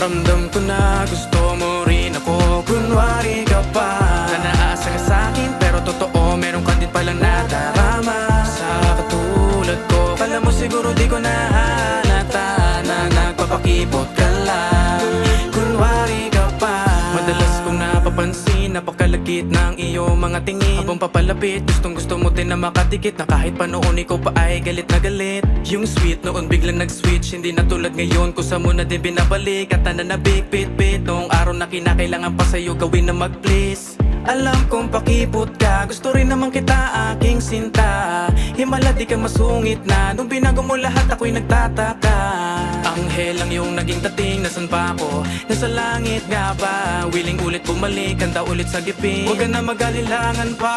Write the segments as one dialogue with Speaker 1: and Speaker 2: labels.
Speaker 1: Ramdam ko na gusto mo rin ako, kunwari ka pa. Na naasa ka sa'kin pero totoo, meron ka din palang nadarama. Sa katulad ko, kala mo siguro di ko nahalata na nagpapakipot ka lang, kunwari ka pa. Madalas kong napapansin, napakalagit ng iyong mga tingin. Habang papalapit, gustong gusto mo din na makadikit, na kahit pa noon ikaw pa ay galit na galit. Yung sweet noon biglang nag-switch, hindi na tulad ngayon kung saan mo na din binabalik. At nananabik, pit-pit, noong araw na kinakailangan pa sa'yo gawin na mag-please. Alam kong pakipot ka, gusto rin naman kita aking sinta. Himala di ka masungit na, nung binago mo lahat ako'y nagtataka. Anghel lang yung naging dating, nasan pa ako? Nasa langit nga ba? Willing ulit bumalik, handa ulit sa gipin. Huwag ka na mag-alilangan pa.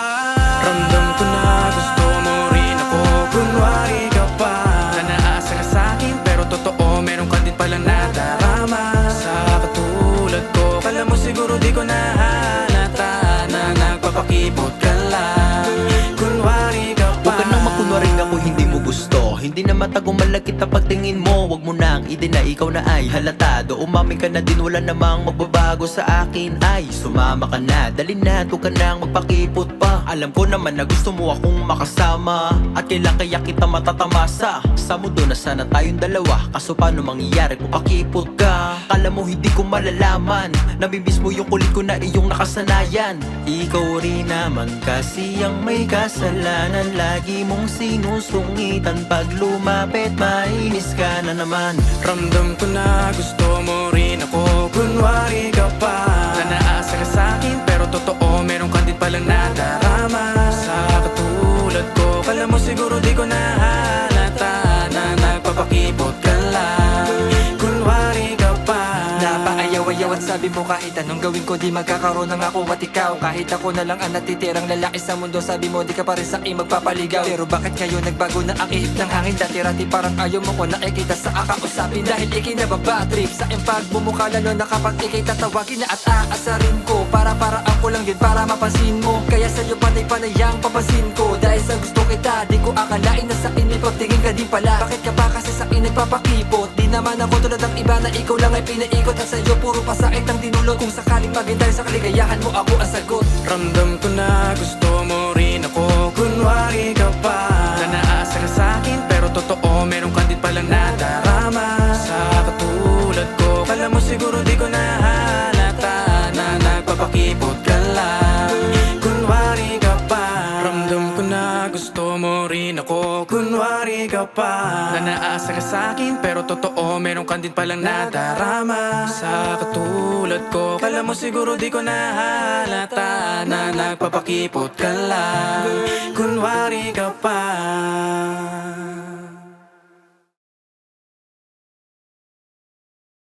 Speaker 1: Ramdam ko na gusto mo rin ako, kunwari ka pa. Na naasa ka sa'kin pero totoo, meron ka din palang nadarama. Sa katulad ko, kala mo siguro di ko nahalata na nagpapakipot ka lang, kunwari ka pa.
Speaker 2: Huwag ka nang makunwaring ako hindi mo gusto. Hindi na matagumalag kita pagtingin mo. Huwag mo nang i-deny ikaw na ay halatado. Umamin ka na din, wala namang magbabago sa akin. Ay sumama ka na, dali na, huwag ka nang magpakipot pa. Alam ko naman na gusto mo akong makasama, at kailan kaya kita matatamasa sa mundo na sana tayong dalawa. Kaso paano mangyayari kung pakipot ka? Kala mo hindi ko malalaman, nabibis mo yung kulit ko na iyong nakasanayan. Ikaw rin naman kasi ang may kasalanan, lagi mong sinusungitan. Pag lumapit mainis ka na naman.
Speaker 1: Ramdam ko na gusto mo rin ako, kunwari ka pa. Na naasa ka sa'kin pero totoo, meron ka din palang nadarama. Sa katulad ko, kala mo siguro di ko nahalata na nagpapakipot ka lang, kunwari ka pa.
Speaker 3: Napaayaw-ayaw at sabi mo kahit anong gawin ko di magkakaroon ng ako at ikaw. Kahit ako na lang ang natitirang lalaki sa mundo, sabi mo di ka pa rin sa'kin magpapaligaw. Pero bakit ngayon nagbago na ang ihip ng hangin? Dati-rati parang ayaw mo ko nakikita sa kakausapin, dahil ikay nababatrip sa iyong pagbumukha, lalo na kapag ikay tatawagin na at aasarin ko. Para ako lang yun para mapansin mo, kaya sa'yo panay-panay ang papansin ko. Dahil sa gusto kita, di ko akalain na sa'kin may pagtingin ka din pala. Bakit ka pa kasi sa'kin nagpapakipot? Di naman ako tulad ng iba na ikaw lang ay pinaikot, at sa'yo puro pasakit ang dinulot. Kung sakaling maghintay sa kaligayahan mo, ako ang sagot.
Speaker 1: Ramdam ko na gusto mo rin ako, kunwari ka pa. Na naasa ka sa'kin pero totoo, meron ka din palang nadarama. Sa katulad ko, kala mo siguro di ko nahalata na nagpapakipot ka lang, kunwari ka pa. Ramdam ko na gusto mo rin ako, kunwari ka pa. Na naasa ka sa'kin pero totoo, meron ka din palang nadarama. Sa katulad ko, kala mo siguro di ko nahalata na nagpapakipot ka lang, kunwari ka pa.